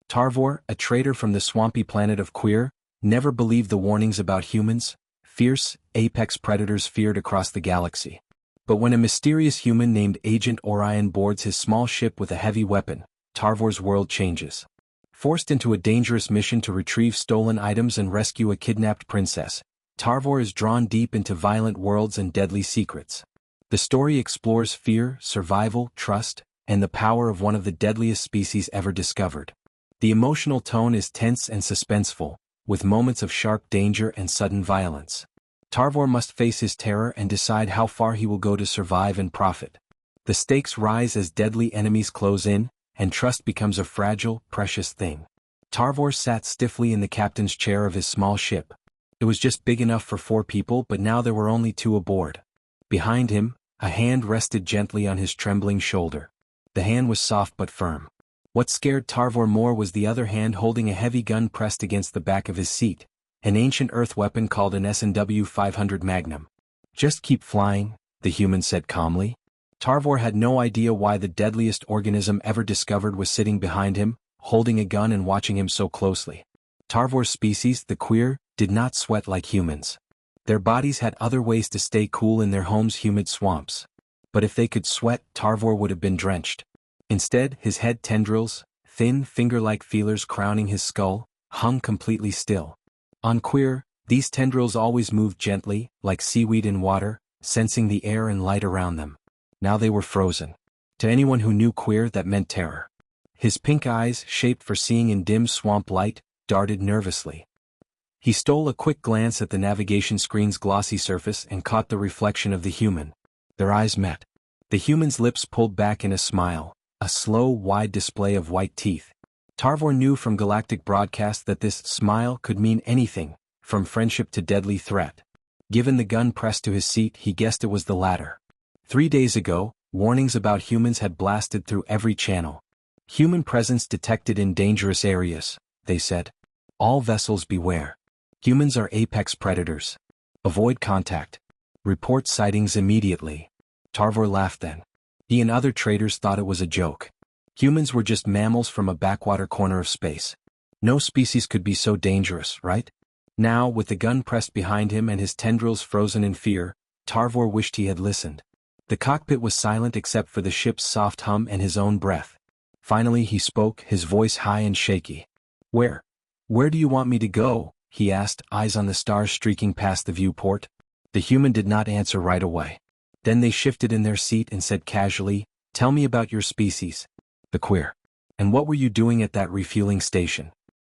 Tarvor, a trader from the swampy planet of Queer, never believed the warnings about humans, fierce, apex predators feared across the galaxy. But when a mysterious human named Agent Orion boards his small ship with a heavy weapon, Tarvor's world changes. Forced into a dangerous mission to retrieve stolen items and rescue a kidnapped princess, Tarvor is drawn deep into violent worlds and deadly secrets. The story explores fear, survival, trust, and the power of one of the deadliest species ever discovered. The emotional tone is tense and suspenseful, with moments of sharp danger and sudden violence. Tarvor must face his terror and decide how far he will go to survive and profit. The stakes rise as deadly enemies close in, and trust becomes a fragile, precious thing. Tarvor sat stiffly in the captain's chair of his small ship. It was just big enough for 4 people, but now there were only 2 aboard. Behind him, a hand rested gently on his trembling shoulder. The hand was soft but firm. What scared Tarvor more was the other hand holding a heavy gun pressed against the back of his seat, an ancient Earth weapon called an SNW 500 Magnum. "Just keep flying," the human said calmly. Tarvor had no idea why the deadliest organism ever discovered was sitting behind him, holding a gun and watching him so closely. Tarvor's species, the Queer, did not sweat like humans. Their bodies had other ways to stay cool in their home's humid swamps. But if they could sweat, Tarvor would have been drenched. Instead, his head tendrils, thin finger-like feelers crowning his skull, hung completely still. On Queer, these tendrils always moved gently, like seaweed in water, sensing the air and light around them. Now they were frozen. To anyone who knew Queer, that meant terror. His pink eyes, shaped for seeing in dim swamp light, darted nervously. He stole a quick glance at the navigation screen's glossy surface and caught the reflection of the human. Their eyes met. The human's lips pulled back in a smile, a slow, wide display of white teeth. Tarvor knew from galactic broadcasts that this smile could mean anything, from friendship to deadly threat. Given the gun pressed to his seat, he guessed it was the latter. 3 days ago, warnings about humans had blasted through every channel. "Human presence detected in dangerous areas," they said. "All vessels beware. Humans are apex predators. Avoid contact. Report sightings immediately." Tarvor laughed then. He and other traders thought it was a joke. Humans were just mammals from a backwater corner of space. No species could be so dangerous, right? Now, with the gun pressed behind him and his tendrils frozen in fear, Tarvor wished he had listened. The cockpit was silent except for the ship's soft hum and his own breath. Finally he spoke, his voice high and shaky. Where do you want me to go?" he asked, eyes on the stars streaking past the viewport. The human did not answer right away. Then they shifted in their seat and said casually, "Tell me about your species." "The Queer. And what were you doing at that refueling station?"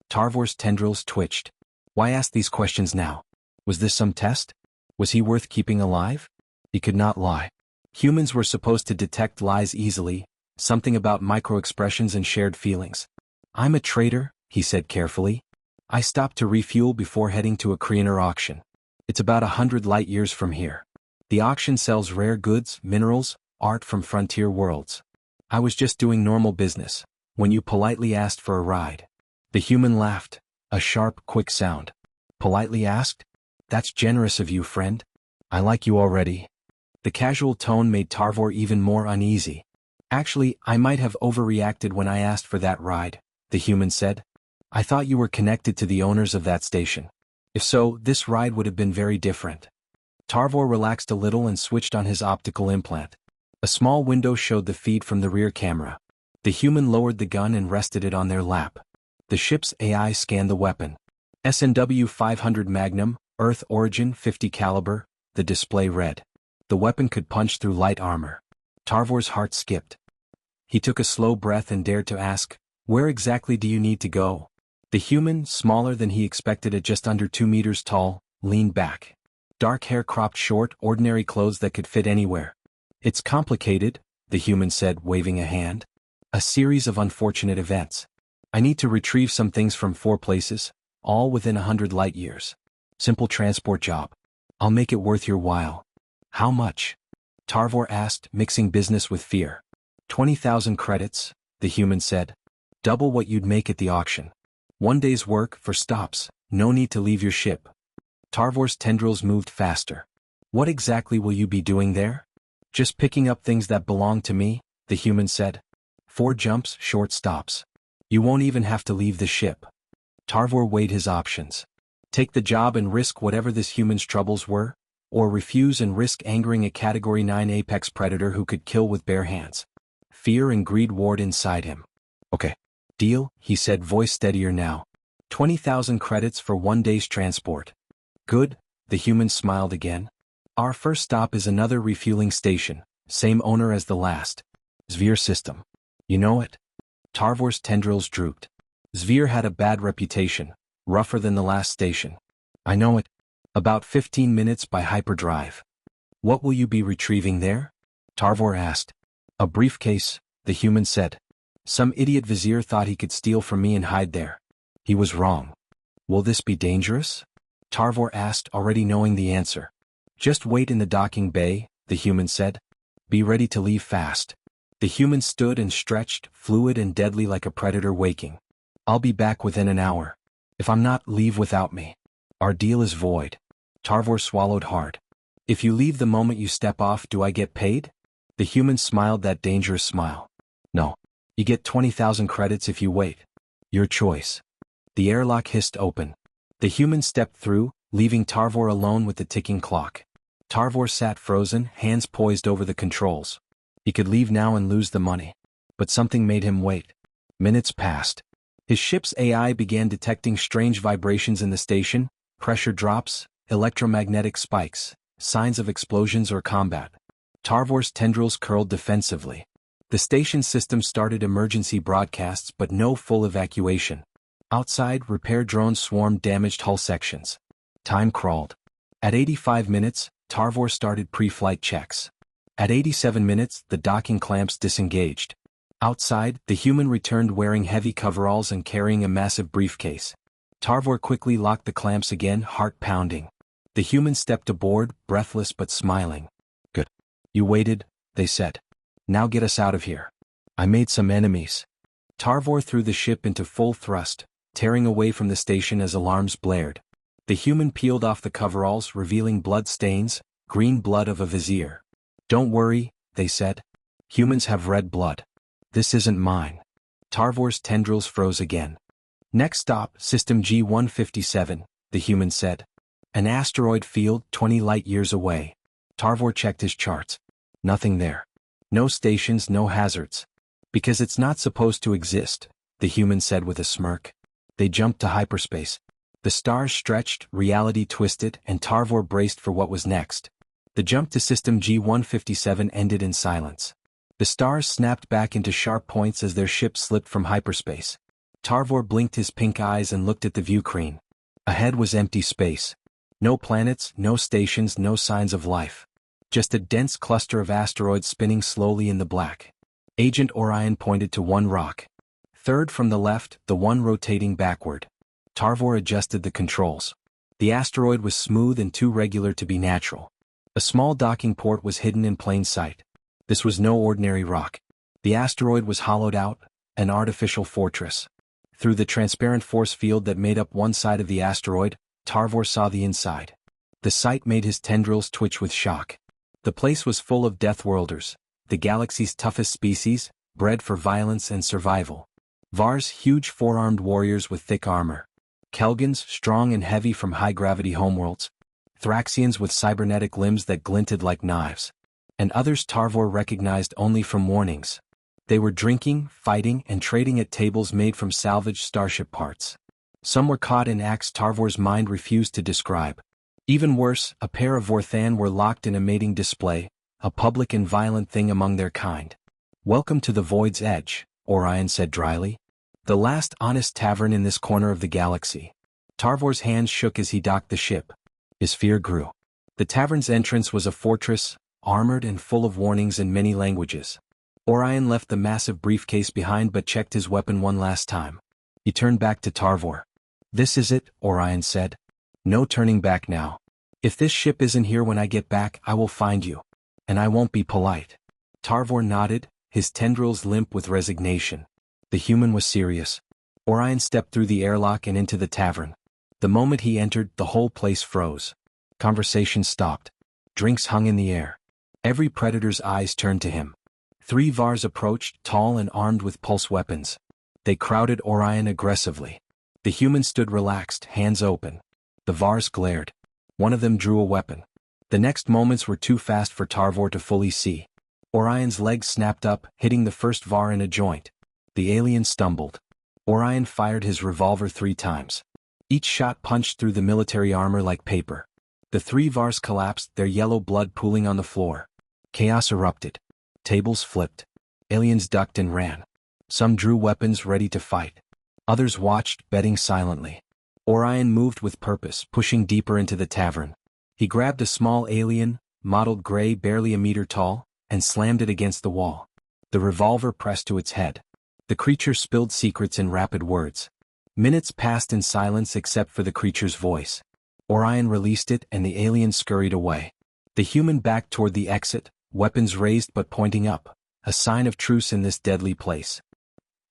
Tarvor's tendrils twitched. Why ask these questions now? Was this some test? Was he worth keeping alive? He could not lie. Humans were supposed to detect lies easily, something about micro-expressions and shared feelings. "I'm a trader," he said carefully. "I stopped to refuel before heading to a Kriener auction. It's about 100 light-years from here. The auction sells rare goods, minerals, art from frontier worlds. I was just doing normal business, when you politely asked for a ride." The human laughed, a sharp, quick sound. "Politely asked? That's generous of you, friend. I like you already." The casual tone made Tarvor even more uneasy. "Actually, I might have overreacted when I asked for that ride," the human said. "I thought you were connected to the owners of that station. If so, this ride would have been very different." Tarvor relaxed a little and switched on his optical implant. A small window showed the feed from the rear camera. The human lowered the gun and rested it on their lap. The ship's AI scanned the weapon. SNW 500 Magnum, Earth origin 50 caliber, the display read. The weapon could punch through light armor. Tarvor's heart skipped. He took a slow breath and dared to ask, "Where exactly do you need to go?" The human, smaller than he expected at just under 2 meters tall, leaned back. Dark hair cropped short, ordinary clothes that could fit anywhere. "It's complicated," the human said, waving a hand. "A series of unfortunate events. I need to retrieve some things from 4 places, all within 100 light-years. Simple transport job. I'll make it worth your while." "How much?" Tarvor asked, mixing business with fear. 20,000 credits, the human said. "Double what you'd make at the auction. 1 day's work for stops, no need to leave your ship." Tarvor's tendrils moved faster. "What exactly will you be doing there?" "Just picking up things that belong to me," the human said. 4 jumps, short stops. You won't even have to leave the ship. Tarvor weighed his options. Take the job and risk whatever this human's troubles were, or refuse and risk angering a Category 9 apex predator who could kill with bare hands. Fear and greed warred inside him. Okay. Deal, he said, voice steadier now. 20,000 credits for 1 day's transport. Good, the human smiled again. Our first stop is another refueling station, same owner as the last. Zvir system. You know it? Tarvor's tendrils drooped. Zvir had a bad reputation, rougher than the last station. I know it. About 15 minutes by hyperdrive. What will you be retrieving there? Tarvor asked. A briefcase, the human said. Some idiot vizier thought he could steal from me and hide there. He was wrong. Will this be dangerous? Tarvor asked, already knowing the answer. Just wait in the docking bay, the human said. Be ready to leave fast. The human stood and stretched, fluid and deadly like a predator waking. I'll be back within an hour. If I'm not, leave without me. Our deal is void. Tarvor swallowed hard. If you leave the moment you step off, do I get paid? The human smiled that dangerous smile. No. You get 20,000 credits if you wait. Your choice. The airlock hissed open. The human stepped through, leaving Tarvor alone with the ticking clock. Tarvor sat frozen, hands poised over the controls. He could leave now and lose the money. But something made him wait. Minutes passed. His ship's AI began detecting strange vibrations in the station, pressure drops, electromagnetic spikes, signs of explosions or combat. Tarvor's tendrils curled defensively. The station system started emergency broadcasts but no full evacuation. Outside, repair drones swarmed damaged hull sections. Time crawled. At 85 minutes, Tarvor started pre-flight checks. At 87 minutes, the docking clamps disengaged. Outside, the human returned wearing heavy coveralls and carrying a massive briefcase. Tarvor quickly locked the clamps again, heart pounding. The human stepped aboard, breathless but smiling. Good. You waited, they said. Now get us out of here. I made some enemies. Tarvor threw the ship into full thrust, tearing away from the station as alarms blared. The human peeled off the coveralls, revealing blood stains, green blood of a vizier. Don't worry, they said. Humans have red blood. This isn't mine. Tarvor's tendrils froze again. Next stop, System G-157, the human said. An asteroid field 20 light-years away. Tarvor checked his charts. Nothing there. No stations, no hazards. Because it's not supposed to exist, the human said with a smirk. They jumped to hyperspace. The stars stretched, reality twisted, and Tarvor braced for what was next. The jump to System G-157 ended in silence. The stars snapped back into sharp points as their ship slipped from hyperspace. Tarvor blinked his pink eyes and looked at the view screen. Ahead was empty space. No planets, no stations, no signs of life. Just a dense cluster of asteroids spinning slowly in the black. Agent Orion pointed to one rock. Third from the left, the one rotating backward. Tarvor adjusted the controls. The asteroid was smooth and too regular to be natural. A small docking port was hidden in plain sight. This was no ordinary rock. The asteroid was hollowed out, an artificial fortress. Through the transparent force field that made up one side of the asteroid, Tarvor saw the inside. The sight made his tendrils twitch with shock. The place was full of Deathworlders, the galaxy's toughest species, bred for violence and survival. Vars, huge four-armed warriors with thick armor. Kelgans, strong and heavy from high-gravity homeworlds. Thraxians with cybernetic limbs that glinted like knives. And others Tarvor recognized only from warnings. They were drinking, fighting, and trading at tables made from salvaged starship parts. Some were caught in acts Tarvor's mind refused to describe. Even worse, a pair of Vorthan were locked in a mating display, a public and violent thing among their kind. Welcome to the Void's Edge, Orion said dryly. The last honest tavern in this corner of the galaxy. Tarvor's hands shook as he docked the ship. His fear grew. The tavern's entrance was a fortress, armored and full of warnings in many languages. Orion left the massive briefcase behind but checked his weapon one last time. He turned back to Tarvor. This is it, Orion said. No turning back now. If this ship isn't here when I get back, I will find you. And I won't be polite. Tarvor nodded, his tendrils limp with resignation. The human was serious. Orion stepped through the airlock and into the tavern. The moment he entered, the whole place froze. Conversation stopped. Drinks hung in the air. Every predator's eyes turned to him. 3 Vars approached, tall and armed with pulse weapons. They crowded Orion aggressively. The humans stood relaxed, hands open. The Vars glared. One of them drew a weapon. The next moments were too fast for Tarvor to fully see. Orion's legs snapped up, hitting the first Var in a joint. The alien stumbled. Orion fired his revolver 3 times. Each shot punched through the military armor like paper. The 3 Vars collapsed, their yellow blood pooling on the floor. Chaos erupted. Tables flipped. Aliens ducked and ran. Some drew weapons ready to fight. Others watched, betting silently. Orion moved with purpose, pushing deeper into the tavern. He grabbed a small alien, mottled gray, barely a meter tall, and slammed it against the wall. The revolver pressed to its head. The creature spilled secrets in rapid words. Minutes passed in silence except for the creature's voice. Orion released it and the alien scurried away. The human backed toward the exit, weapons raised but pointing up, a sign of truce in this deadly place.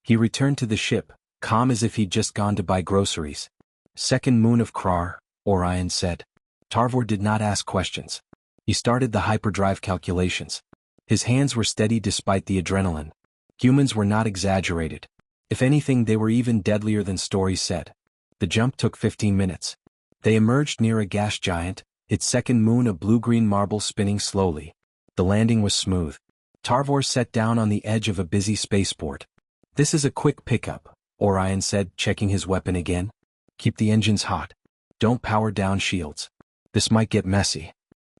He returned to the ship, calm as if he'd just gone to buy groceries. Second moon of Krar, Orion said. Tarvor did not ask questions. He started the hyperdrive calculations. His hands were steady despite the adrenaline. Humans were not exaggerated. If anything, they were even deadlier than stories said. The jump took 15 minutes. They emerged near a gas giant, its second moon a blue-green marble spinning slowly. The landing was smooth. Tarvor sat down on the edge of a busy spaceport. This is a quick pickup, Orion said, checking his weapon again. Keep the engines hot. Don't power down shields. This might get messy.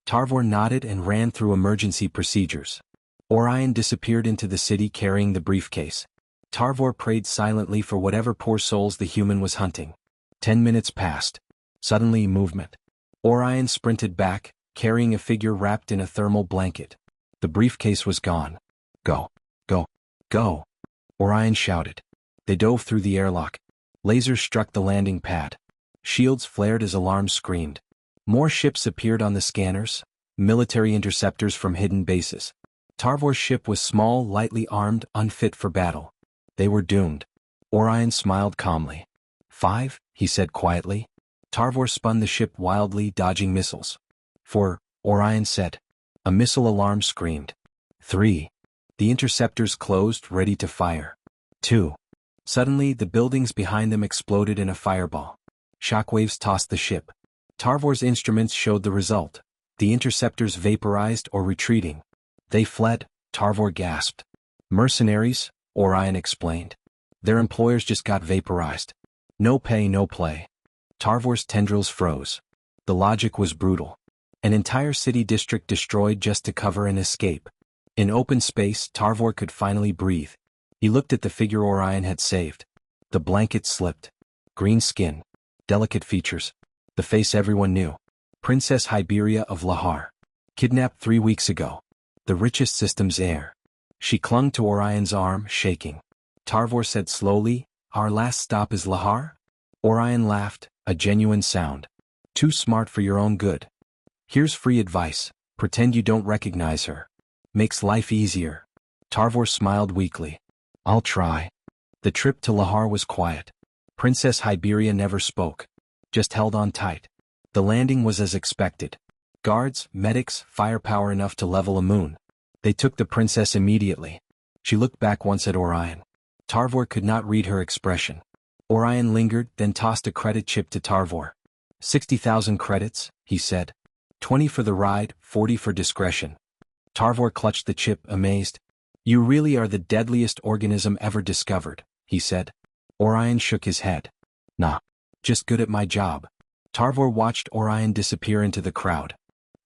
Tarvor nodded and ran through emergency procedures. Orion disappeared into the city carrying the briefcase. Tarvor prayed silently for whatever poor souls the human was hunting. 10 minutes passed. Suddenly, movement. Orion sprinted back, carrying a figure wrapped in a thermal blanket. The briefcase was gone. Go. Go. Go. Orion shouted. They dove through the airlock. Lasers struck the landing pad. Shields flared as alarms screamed. More ships appeared on the scanners, military interceptors from hidden bases. Tarvor's ship was small, lightly armed, unfit for battle. They were doomed. Orion smiled calmly. 5, he said quietly. Tarvor spun the ship wildly, dodging missiles. 4, Orion said. A missile alarm screamed. 3. The interceptors closed, ready to fire. 2. Suddenly, the buildings behind them exploded in a fireball. Shockwaves tossed the ship. Tarvor's instruments showed the result. The interceptors vaporized or retreating. They fled, Tarvor gasped. Mercenaries, Orion explained. Their employers just got vaporized. No pay, no play. Tarvor's tendrils froze. The logic was brutal. An entire city district destroyed just to cover an escape. In open space, Tarvor could finally breathe. He looked at the figure Orion had saved. The blanket slipped. Green skin. Delicate features. The face everyone knew. Princess Hyberia of Lahar. Kidnapped 3 weeks ago. The richest system's heir. She clung to Orion's arm, shaking. Tarvor said slowly, "Our last stop is Lahar?" Orion laughed, a genuine sound. "Too smart for your own good. Here's free advice. Pretend you don't recognize her. Makes life easier." Tarvor smiled weakly. "I'll try." The trip to Lahar was quiet. Princess Hyberia never spoke. Just held on tight. The landing was as expected. Guards, medics, firepower enough to level a moon. They took the princess immediately. She looked back once at Orion. Tarvor could not read her expression. Orion lingered, then tossed a credit chip to Tarvor. 60,000 credits, he said. 20 for the ride, 40 for discretion. Tarvor clutched the chip, amazed. "You really are the deadliest organism ever discovered," he said. Orion shook his head. "Nah. Just good at my job." Tarvor watched Orion disappear into the crowd.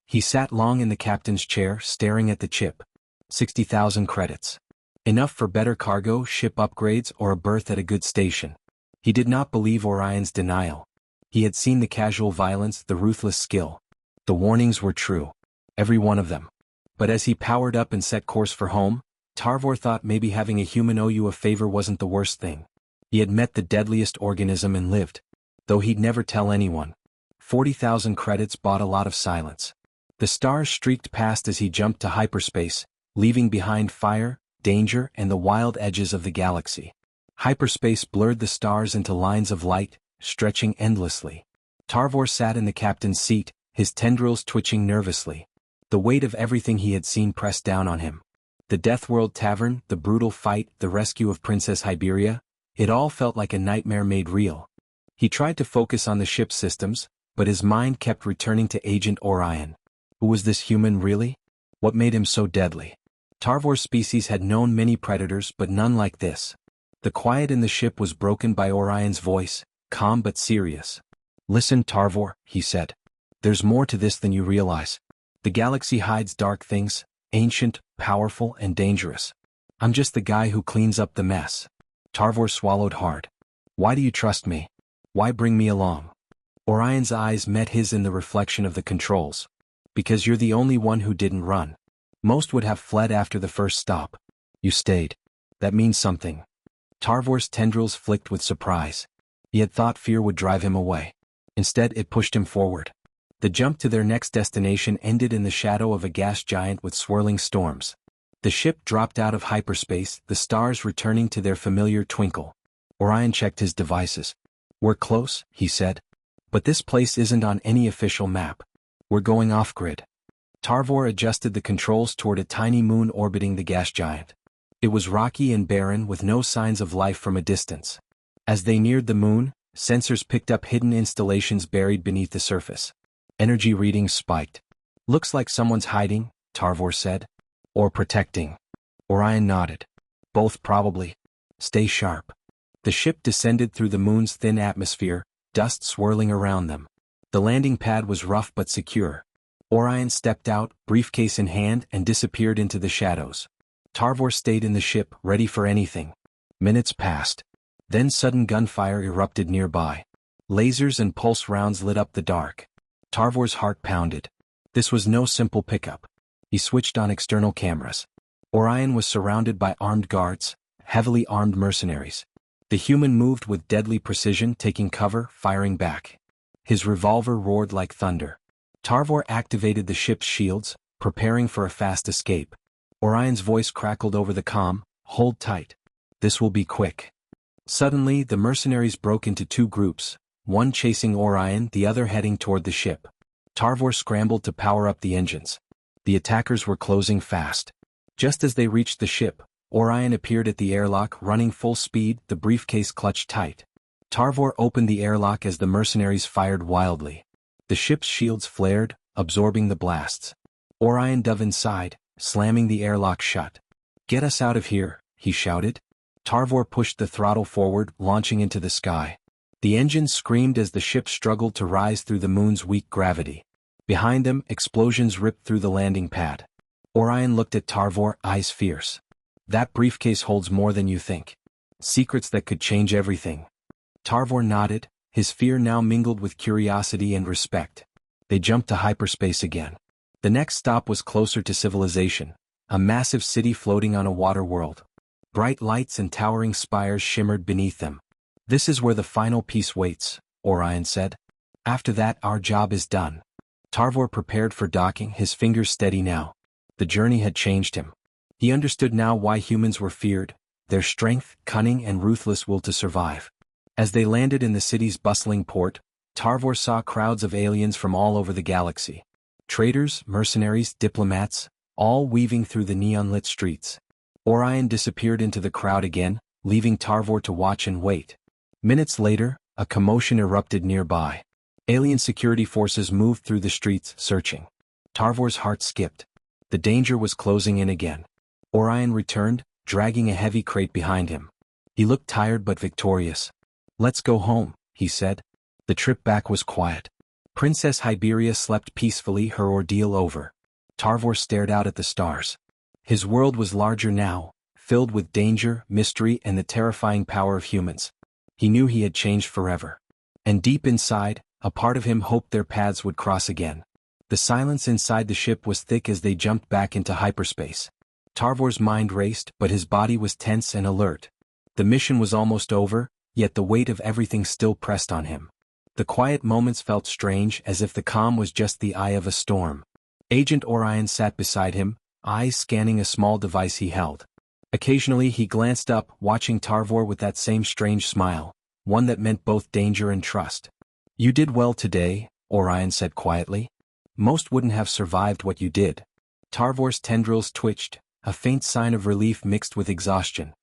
He sat long in the captain's chair, staring at the chip. 60,000 credits. Enough for better cargo, ship upgrades, or a berth at a good station. He did not believe Orion's denial. He had seen the casual violence, the ruthless skill. The warnings were true. Every one of them. But as he powered up and set course for home, Tarvor thought maybe having a human owe you a favor wasn't the worst thing. He had met the deadliest organism and lived. Though he'd never tell anyone. 40,000 credits bought a lot of silence. The stars streaked past as he jumped to hyperspace, leaving behind fire, danger, and the wild edges of the galaxy. Hyperspace blurred the stars into lines of light, stretching endlessly. Tarvor sat in the captain's seat, his tendrils twitching nervously. The weight of everything he had seen pressed down on him. The Deathworld Tavern, the brutal fight, the rescue of Princess Hyberia. It all felt like a nightmare made real. He tried to focus on the ship's systems, but his mind kept returning to Agent Orion. Who was this human really? What made him so deadly? Tarvor's species had known many predators but none like this. The quiet in the ship was broken by Orion's voice, calm but serious. "Listen, Tarvor," he said. "There's more to this than you realize. The galaxy hides dark things, ancient, powerful, and dangerous. I'm just the guy who cleans up the mess." Tarvor swallowed hard. "Why do you trust me? Why bring me along?" Orion's eyes met his in the reflection of the controls. "Because you're the only one who didn't run. Most would have fled after the first stop. You stayed. That means something." Tarvor's tendrils flicked with surprise. He had thought fear would drive him away. Instead, it pushed him forward. The jump to their next destination ended in the shadow of a gas giant with swirling storms. The ship dropped out of hyperspace, the stars returning to their familiar twinkle. Orion checked his devices. "We're close," he said. "But this place isn't on any official map. We're going off-grid." Tarvor adjusted the controls toward a tiny moon orbiting the gas giant. It was rocky and barren with no signs of life from a distance. As they neared the moon, sensors picked up hidden installations buried beneath the surface. Energy readings spiked. "Looks like someone's hiding," Tarvor said. "Or protecting." Orion nodded. "Both probably. Stay sharp." The ship descended through the moon's thin atmosphere, dust swirling around them. The landing pad was rough but secure. Orion stepped out, briefcase in hand, and disappeared into the shadows. Tarvor stayed in the ship, ready for anything. Minutes passed. Then sudden gunfire erupted nearby. Lasers and pulse rounds lit up the dark. Tarvor's heart pounded. This was no simple pickup. He switched on external cameras. Orion was surrounded by armed guards, heavily armed mercenaries. The human moved with deadly precision, taking cover, firing back. His revolver roared like thunder. Tarvor activated the ship's shields, preparing for a fast escape. Orion's voice crackled over the comm, "Hold tight. This will be quick." Suddenly, the mercenaries broke into two groups, one chasing Orion, the other heading toward the ship. Tarvor scrambled to power up the engines. The attackers were closing fast. Just as they reached the ship, Orion appeared at the airlock, running full speed, the briefcase clutched tight. Tarvor opened the airlock as the mercenaries fired wildly. The ship's shields flared, absorbing the blasts. Orion dove inside, slamming the airlock shut. "Get us out of here," he shouted. Tarvor pushed the throttle forward, launching into the sky. The engines screamed as the ship struggled to rise through the moon's weak gravity. Behind them, explosions ripped through the landing pad. Orion looked at Tarvor, eyes fierce. "That briefcase holds more than you think. Secrets that could change everything." Tarvor nodded, his fear now mingled with curiosity and respect. They jumped to hyperspace again. The next stop was closer to civilization, a massive city floating on a water world. Bright lights and towering spires shimmered beneath them. "This is where the final piece waits," Orion said. "After that, our job is done." Tarvor prepared for docking, his fingers steady now. The journey had changed him. He understood now why humans were feared, their strength, cunning, and ruthless will to survive. As they landed in the city's bustling port, Tarvor saw crowds of aliens from all over the galaxy. Traders, mercenaries, diplomats, all weaving through the neon-lit streets. Orion disappeared into the crowd again, leaving Tarvor to watch and wait. Minutes later, a commotion erupted nearby. Alien security forces moved through the streets, searching. Tarvor's heart skipped. The danger was closing in again. Orion returned, dragging a heavy crate behind him. He looked tired but victorious. "Let's go home," he said. The trip back was quiet. Princess Hyberia slept peacefully, her ordeal over. Tarvor stared out at the stars. His world was larger now, filled with danger, mystery, and the terrifying power of humans. He knew he had changed forever. And deep inside, a part of him hoped their paths would cross again. The silence inside the ship was thick as they jumped back into hyperspace. Tarvor's mind raced, but his body was tense and alert. The mission was almost over, yet the weight of everything still pressed on him. The quiet moments felt strange, as if the calm was just the eye of a storm. Agent Orion sat beside him, eyes scanning a small device he held. Occasionally he glanced up, watching Tarvor with that same strange smile, one that meant both danger and trust. "You did well today," Orion said quietly. "Most wouldn't have survived what you did." Tarvor's tendrils twitched, a faint sign of relief mixed with exhaustion.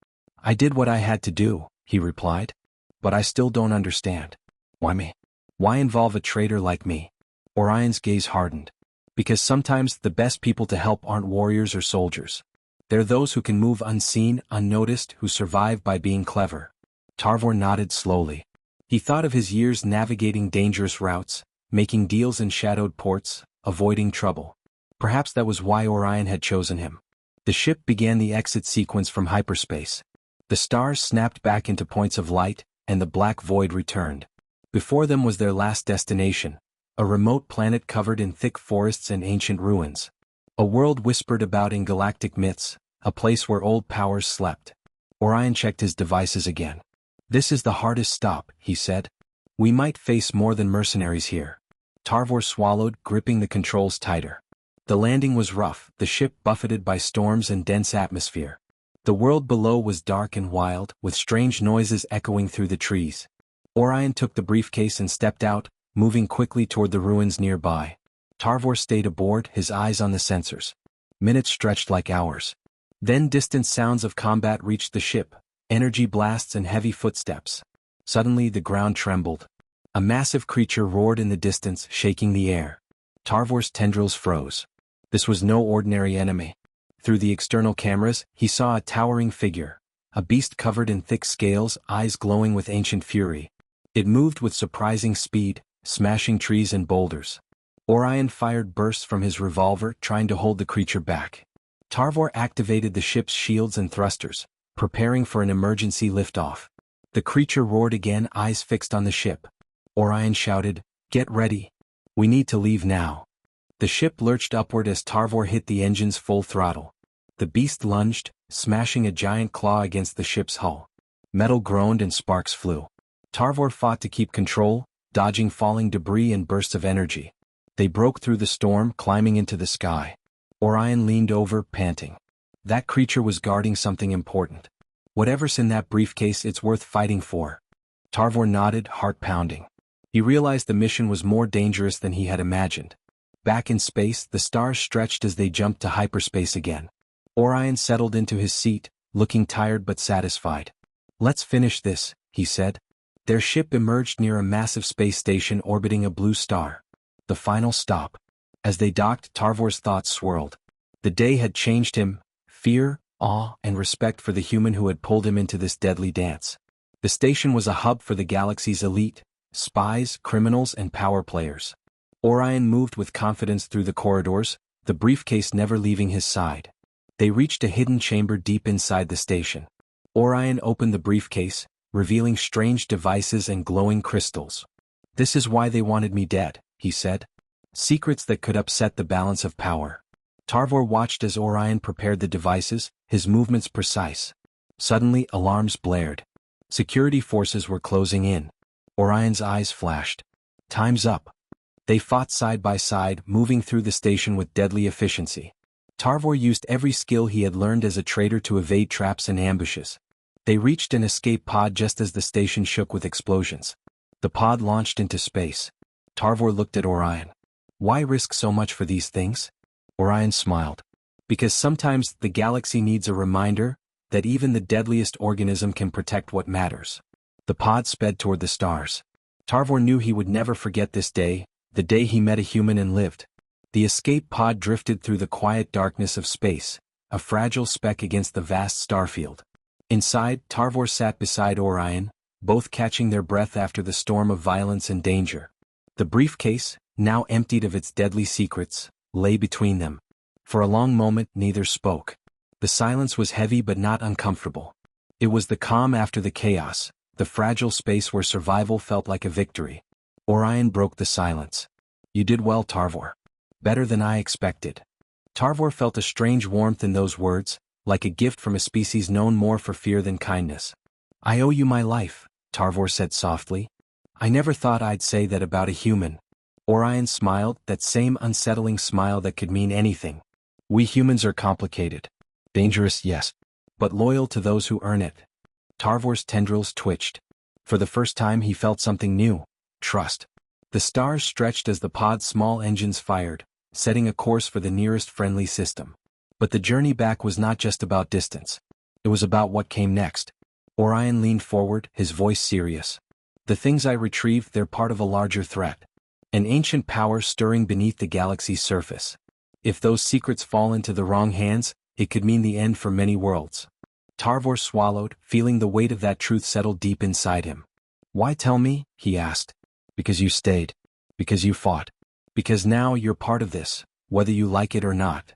"I did what I had to do," he replied. But I still don't understand. Why me? Why involve a traitor like me? Orion's gaze hardened. Because sometimes the best people to help aren't warriors or soldiers. They're those who can move unseen, unnoticed, who survive by being clever. Tarvor nodded slowly. He thought of his years navigating dangerous routes, making deals in shadowed ports, avoiding trouble. Perhaps that was why Orion had chosen him. The ship began the exit sequence from hyperspace. The stars snapped back into points of light, and the black void returned. Before them was their last destination, a remote planet covered in thick forests and ancient ruins. A world whispered about in galactic myths, a place where old powers slept. Orion checked his devices again. This is the hardest stop, he said. We might face more than mercenaries here. Tarvor swallowed, gripping the controls tighter. The landing was rough, the ship buffeted by storms and dense atmosphere. The world below was dark and wild, with strange noises echoing through the trees. Orion took the briefcase and stepped out, moving quickly toward the ruins nearby. Tarvor stayed aboard, his eyes on the sensors. Minutes stretched like hours. Then distant sounds of combat reached the ship, energy blasts and heavy footsteps. Suddenly the ground trembled. A massive creature roared in the distance, shaking the air. Tarvor's tendrils froze. This was no ordinary enemy. Through the external cameras, he saw a towering figure, a beast covered in thick scales, eyes glowing with ancient fury. It moved with surprising speed, smashing trees and boulders. Orion fired bursts from his revolver, trying to hold the creature back. Tarvor activated the ship's shields and thrusters, preparing for an emergency liftoff. The creature roared again, eyes fixed on the ship. Orion shouted, "Get ready. We need to leave now." The ship lurched upward as Tarvor hit the engine's full throttle. The beast lunged, smashing a giant claw against the ship's hull. Metal groaned and sparks flew. Tarvor fought to keep control, dodging falling debris and bursts of energy. They broke through the storm, climbing into the sky. Orion leaned over, panting. That creature was guarding something important. Whatever's in that briefcase, it's worth fighting for. Tarvor nodded, heart pounding. He realized the mission was more dangerous than he had imagined. Back in space, the stars stretched as they jumped to hyperspace again. Orion settled into his seat, looking tired but satisfied. "Let's finish this," he said. Their ship emerged near a massive space station orbiting a blue star. The final stop. As they docked, Tarvor's thoughts swirled. The day had changed him: fear, awe, and respect for the human who had pulled him into this deadly dance. The station was a hub for the galaxy's elite: spies, criminals, and power players. Orion moved with confidence through the corridors, the briefcase never leaving his side. They reached a hidden chamber deep inside the station. Orion opened the briefcase, revealing strange devices and glowing crystals. "This is why they wanted me dead," he said. "Secrets that could upset the balance of power." Tarvor watched as Orion prepared the devices, his movements precise. Suddenly, alarms blared. Security forces were closing in. Orion's eyes flashed. "Time's up." They fought side by side, moving through the station with deadly efficiency. Tarvor used every skill he had learned as a traitor to evade traps and ambushes. They reached an escape pod just as the station shook with explosions. The pod launched into space. Tarvor looked at Orion. "Why risk so much for these things?" Orion smiled. "Because sometimes the galaxy needs a reminder that even the deadliest organism can protect what matters." The pod sped toward the stars. Tarvor knew he would never forget this day, the day he met a human and lived. The escape pod drifted through the quiet darkness of space, a fragile speck against the vast starfield. Inside, Tarvor sat beside Orion, both catching their breath after the storm of violence and danger. The briefcase, now emptied of its deadly secrets, lay between them. For a long moment, neither spoke. The silence was heavy but not uncomfortable. It was the calm after the chaos, the fragile space where survival felt like a victory. Orion broke the silence. "You did well, Tarvor. Better than I expected." Tarvor felt a strange warmth in those words, like a gift from a species known more for fear than kindness. "I owe you my life," Tarvor said softly. "I never thought I'd say that about a human." Orion smiled, that same unsettling smile that could mean anything. "We humans are complicated. Dangerous, yes. But loyal to those who earn it." Tarvor's tendrils twitched. For the first time he felt something new: trust. The stars stretched as the pod's small engines fired, setting a course for the nearest friendly system. But the journey back was not just about distance. It was about what came next. Orion leaned forward, his voice serious. The things I retrieved, they're part of a larger threat. An ancient power stirring beneath the galaxy's surface. If those secrets fall into the wrong hands, it could mean the end for many worlds. Tarvor swallowed, feeling the weight of that truth settle deep inside him. Why tell me? He asked. Because you stayed. Because you fought. Because now you're part of this, whether you like it or not.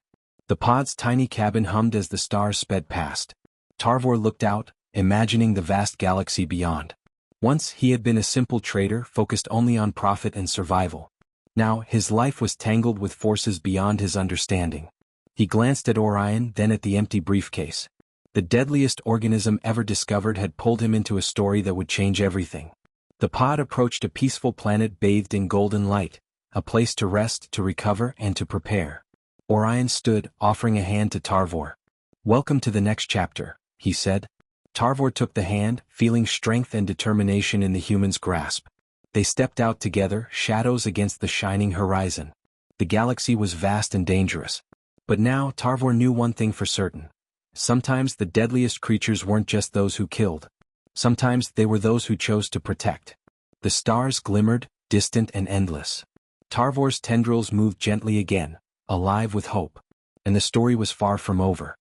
The pod's tiny cabin hummed as the stars sped past. Tarvor looked out, imagining the vast galaxy beyond. Once he had been a simple trader focused only on profit and survival. Now his life was tangled with forces beyond his understanding. He glanced at Orion, then at the empty briefcase. The deadliest organism ever discovered had pulled him into a story that would change everything. The pod approached a peaceful planet bathed in golden light, a place to rest, to recover, and to prepare. Orion stood, offering a hand to Tarvor. Welcome to the next chapter, he said. Tarvor took the hand, feeling strength and determination in the human's grasp. They stepped out together, shadows against the shining horizon. The galaxy was vast and dangerous. But now Tarvor knew one thing for certain. Sometimes the deadliest creatures weren't just those who killed. Sometimes they were those who chose to protect. The stars glimmered, distant and endless. Tarvor's tendrils moved gently again, alive with hope. And the story was far from over.